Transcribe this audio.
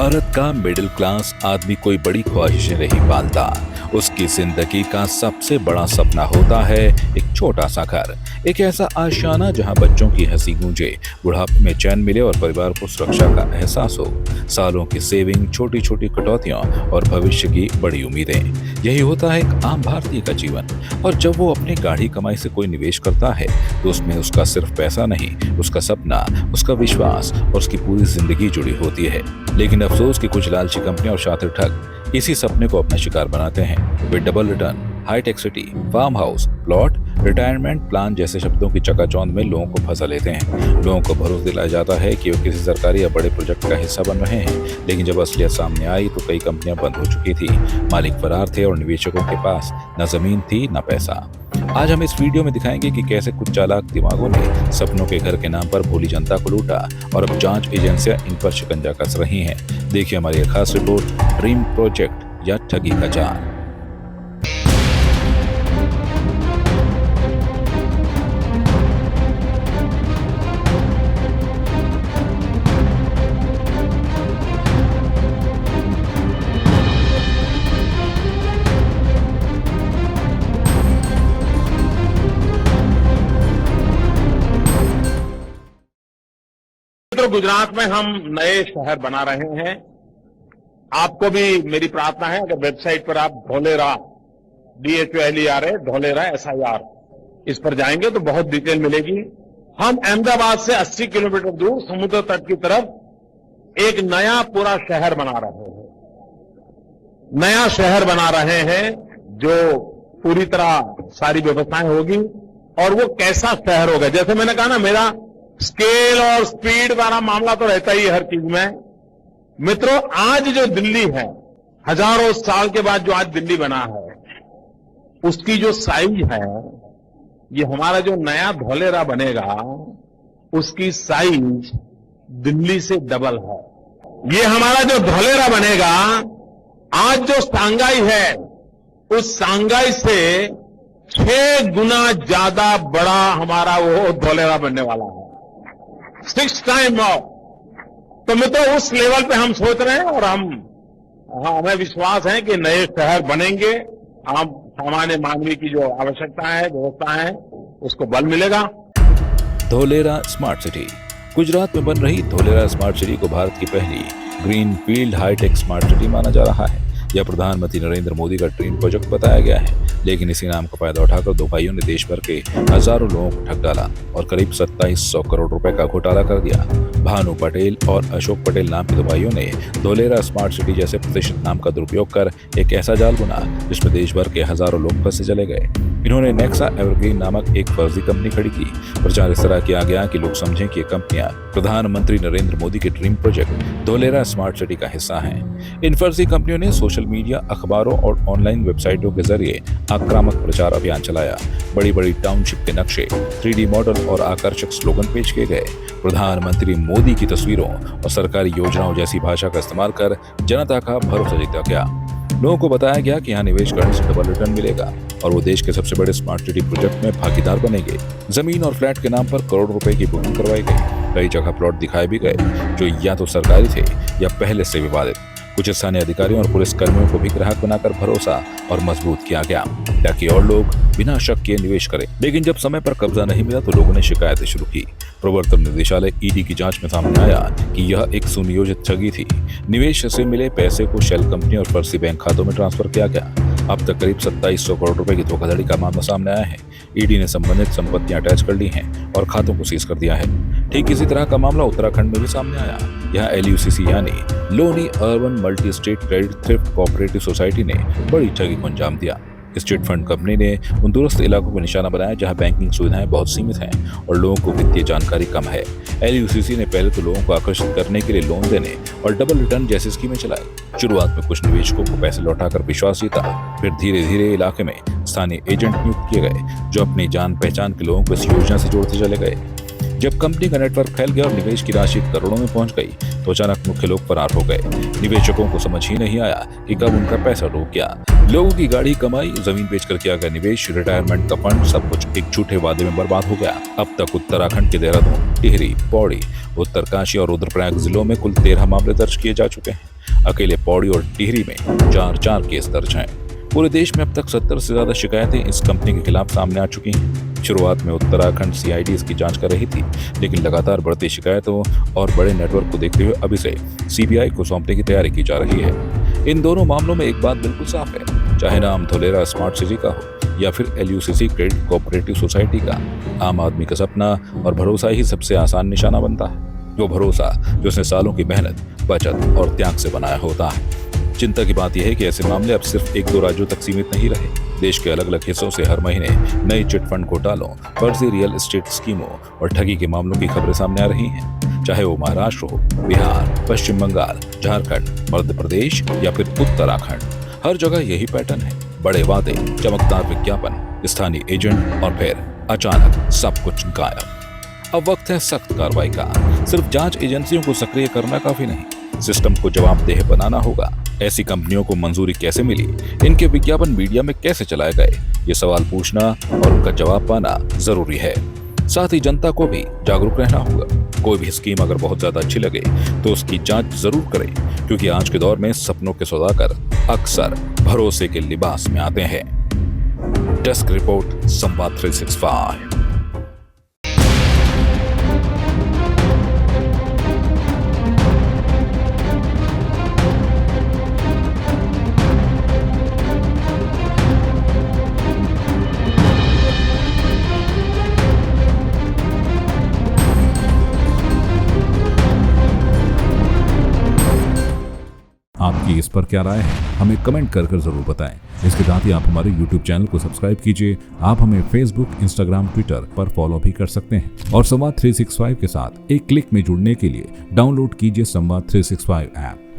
भारत का middle class आदमी कोई बड़ी ख्वाहिशें नहीं पालता। उसकी जिंदगी का सबसे बड़ा सपना होता है एक छोटा सा घर, एक ऐसा आशियाना जहां बच्चों की हंसी गूंजे, बुढ़ापे में चैन मिले और परिवार को सुरक्षा का एहसास हो। सालों की सेविंग, छोटी छोटी कटौतियां और भविष्य की बड़ी उम्मीदें, यही होता है एक आम भारतीय का जीवन। और जब वो अपनी गाढ़ी कमाई से कोई निवेश करता है तो उसमें उसका सिर्फ पैसा नहीं, उसका सपना, उसका विश्वास और उसकी पूरी जिंदगी जुड़ी होती है। लेकिन अफसोस कि कुछ लालची कंपनियां और शातिर ठग इसी सपने को अपना शिकार बनाते हैं। वे double return, high tech city, farm house, plot, retirement plan जैसे शब्दों की चकाचौंध में लोगों को फंसा लेते हैं। लोगों को भरोसा दिलाया जाता है कि वो किसी सरकारी या बड़े प्रोजेक्ट का हिस्सा बन रहे हैं, लेकिन जब असलियत सामने आई तो कई कंपनियां बंद हो चुकी थी, मालिक फरार थे और निवेशकों के पास न जमीन थी न पैसा। आज हम इस वीडियो में दिखाएंगे कि कैसे कुछ चालाक दिमागों ने सपनों के घर के नाम पर भोली जनता को लूटा और अब जांच एजेंसियां इन पर शिकंजा कस रही हैं। देखिए हमारी एक खास रिपोर्ट, ड्रीम प्रोजेक्ट या ठगी का जाल। तो गुजरात में हम नए शहर बना रहे हैं। आपको भी मेरी प्रार्थना है, अगर वेबसाइट पर आप धोलेरा DHOLERA धोलेरा SIR इस पर जाएंगे तो बहुत डिटेल मिलेगी। हम अहमदाबाद से 80 किलोमीटर दूर समुद्र तट की तरफ एक नया पूरा शहर बना रहे हैं। नया शहर बना रहे हैं जो पूरी तरह सारी व्यवस्थाएं होगी। और वो कैसा शहर होगा, जैसे मैंने कहा ना, मेरा स्केल और स्पीड वाला मामला तो रहता ही है हर चीज में। मित्रों, आज जो दिल्ली है, हजारों साल के बाद जो आज दिल्ली बना है, उसकी जो साइज है, ये हमारा जो नया धोलेरा बनेगा उसकी साइज दिल्ली से डबल है। ये हमारा जो धोलेरा बनेगा, आज जो सांघाई है, उस सांघाई से 6 गुना ज्यादा बड़ा हमारा वो धोलेरा बनने वाला है, 6 टाइम more। तो मित्रों, उस लेवल पे हम सोच रहे हैं और हमें विश्वास है कि नए शहर बनेंगे। हम सामान्य मानवीय की जो आवश्यकता है, व्यवस्था है, उसको बल मिलेगा। Dholera smart city. गुजरात में बन रही धोलेरा स्मार्ट सिटी को भारत की पहली green field high tech smart city माना जा रहा है। यह प्रधानमंत्री नरेंद्र मोदी का ड्रीम प्रोजेक्ट बताया गया है, लेकिन इसी नाम का फायदा उठाकर दो भाइयों ने देश भर के हजारों लोगों को ठग डाला और करीब 2700 करोड़ रुपए का घोटाला कर दिया। भानु पटेल और अशोक पटेल नाम के दो भाइयों ने धोलेरा स्मार्ट सिटी जैसे प्रतिष्ठित नाम का दुरुपयोग कर एक ऐसा जाल बुना जिसमें देश भर के हजारों लोग फंसे चले गए। इन्होंने नेक्सा एवरग्रीन नामक एक फर्जी कंपनी खड़ी की। प्रचार इस तरह किया गया कि लोग समझें कि ये कंपनियां प्रधानमंत्री नरेंद्र मोदी के dream project Dholera smart city का हिस्सा हैं। इन फर्जी कंपनियों ने सोशल मीडिया, अखबारों और ऑनलाइन वेबसाइटों के जरिए आक्रामक प्रचार अभियान चलाया। बड़ी बड़ी टाउनशिप के नक्शे, 3D मॉडल और आकर्षक स्लोगन पेश किए गए। प्रधानमंत्री मोदी की तस्वीरों और सरकारी योजनाओं जैसी भाषा का इस्तेमाल कर जनता का भरोसा जीता गया। लोगों को बताया गया कि यहाँ निवेश करने से डबल रिटर्न मिलेगा और वो देश के सबसे बड़े स्मार्ट सिटी प्रोजेक्ट में भागीदार बनेंगे। जमीन और फ्लैट के नाम पर करोड़ रुपए की बुकिंग करवाई गई। कई जगह प्लॉट दिखाए भी गए जो या तो सरकारी थे या पहले से विवादित। कुछ स्थानीय अधिकारियों और पुलिस कर्मियों को भी ग्राहक बनाकर भरोसा और मजबूत किया गया ताकि और लोग बिना शक किए निवेश करें। लेकिन जब समय पर कब्जा नहीं मिला तो लोगों ने शिकायतें शुरू की। प्रवर्तन निदेशालय ED की जांच में सामने आया कि यह एक सुनियोजित ठगी थी। निवेश से मिले पैसे को शेल कंपनी और फर्जी बैंक खातों में ट्रांसफर किया गया। अब तक करीब 2700 करोड़ रुपए की धोखाधड़ी का मामला सामने आया है। ED ने संबंधित संपत्तियां अटैच कर ली हैं और खातों को सीज कर दिया है। ठीक इसी तरह का मामला उत्तराखंड में भी सामने आया। यहाँ LUCC यानी Loni urban multi state credit thrift cooperative society ने बड़ी ठगी को अंजाम दिया। स्टेट फंड कंपनी ने उन दूरस्थ इलाकों को निशाना बनाया जहां बैंकिंग सुविधाएं बहुत सीमित हैं और लोगों को वित्तीय जानकारी कम है। LUCC ने पहले तो लोगों को आकर्षित करने के लिए लोन देने और डबल रिटर्न जैसी स्कीमें चलाई। शुरुआत में कुछ निवेशकों को पैसे लौटाकर विश्वास जीता, फिर धीरे धीरे इलाके में स्थानीय एजेंट नियुक्त किए गए जो अपनी जान पहचान के लोगों को इस योजना से जोड़ते चले गए। जब कंपनी का नेटवर्क फैल गया और निवेश की राशि करोड़ों में पहुंच गई तो अचानक मुख्य लोग फरार हो गए। निवेशकों को समझ ही नहीं आया कि कब उनका पैसा डूब गया। लोगों की गाड़ी कमाई, जमीन बेचकर किया गया निवेश, रिटायरमेंट का फंड, सब कुछ एक झूठे वादे में बर्बाद हो गया। अब तक उत्तराखंड के देहरादून, टिहरी, पौड़ी, उत्तरकाशी और रुद्रप्रयाग जिलों में कुल 13 मामले दर्ज किए जा चुके हैं। अकेले पौड़ी और टिहरी में 4 केस दर्ज हैं। पूरे देश में अब तक 70 से ज्यादा शिकायतें इस कंपनी के खिलाफ सामने आ चुकी हैं। शुरुआत में उत्तराखंड सीआईडी इसकी जांच कर रही थी, लेकिन लगातार बढ़ती शिकायतों और बड़े नेटवर्क को देखते हुए अब इसे सीबीआई को सौंपने की तैयारी की जा रही है। इन दोनों मामलों में एक बात बिल्कुल साफ है, चाहे नाम धोलेरा स्मार्ट सिटी का हो या फिर LUCC क्रेडिट कोऑपरेटिव सोसाइटी का, आम आदमी का सपना और भरोसा ही सबसे आसान निशाना बनता है। वो भरोसा जो उसने सालों की मेहनत, बचत और त्याग से बनाया होता है। चिंता की बात यह है कि ऐसे मामले अब सिर्फ 1-2 राज्यों तक सीमित नहीं रहे। देश के अलग अलग हिस्सों से हर महीने नई चिटफंड घोटालों, फर्जी रियल एस्टेट स्कीमों और ठगी के मामलों की खबरें सामने आ रही हैं। चाहे वो महाराष्ट्र हो, बिहार, पश्चिम बंगाल, झारखंड, मध्य प्रदेश या फिर उत्तराखंड, हर जगह यही पैटर्न है। बड़े वादे, चमकदार विज्ञापन, स्थानीय एजेंट और फिर अचानक सब कुछ गायब। अब वक्त है सख्त कार्रवाई का। सिर्फ जांच एजेंसियों को सक्रिय करना काफी नहीं, सिस्टम को जवाबदेह बनाना होगा। ऐसी कंपनियों को मंजूरी कैसे मिली, इनके विज्ञापन मीडिया में कैसे चलाए गए, ये सवाल पूछना और उनका जवाब पाना जरूरी है। साथ ही जनता को भी जागरूक रहना होगा। कोई भी स्कीम अगर बहुत ज्यादा अच्छी लगे तो उसकी जांच जरूर करें, क्योंकि आज के दौर में सपनों के सौदागर अक्सर भरोसे के लिबास में आते हैं। डेस्क रिपोर्ट, संवाद 365। आपकी इस पर क्या राय है, हमें कमेंट कर जरूर बताएं। इसके साथ ही आप हमारे YouTube चैनल को सब्सक्राइब कीजिए। आप हमें Facebook, Instagram, Twitter पर फॉलो भी कर सकते हैं और संवाद 365 के साथ एक क्लिक में जुड़ने के लिए डाउनलोड कीजिए संवाद 365 ऐप।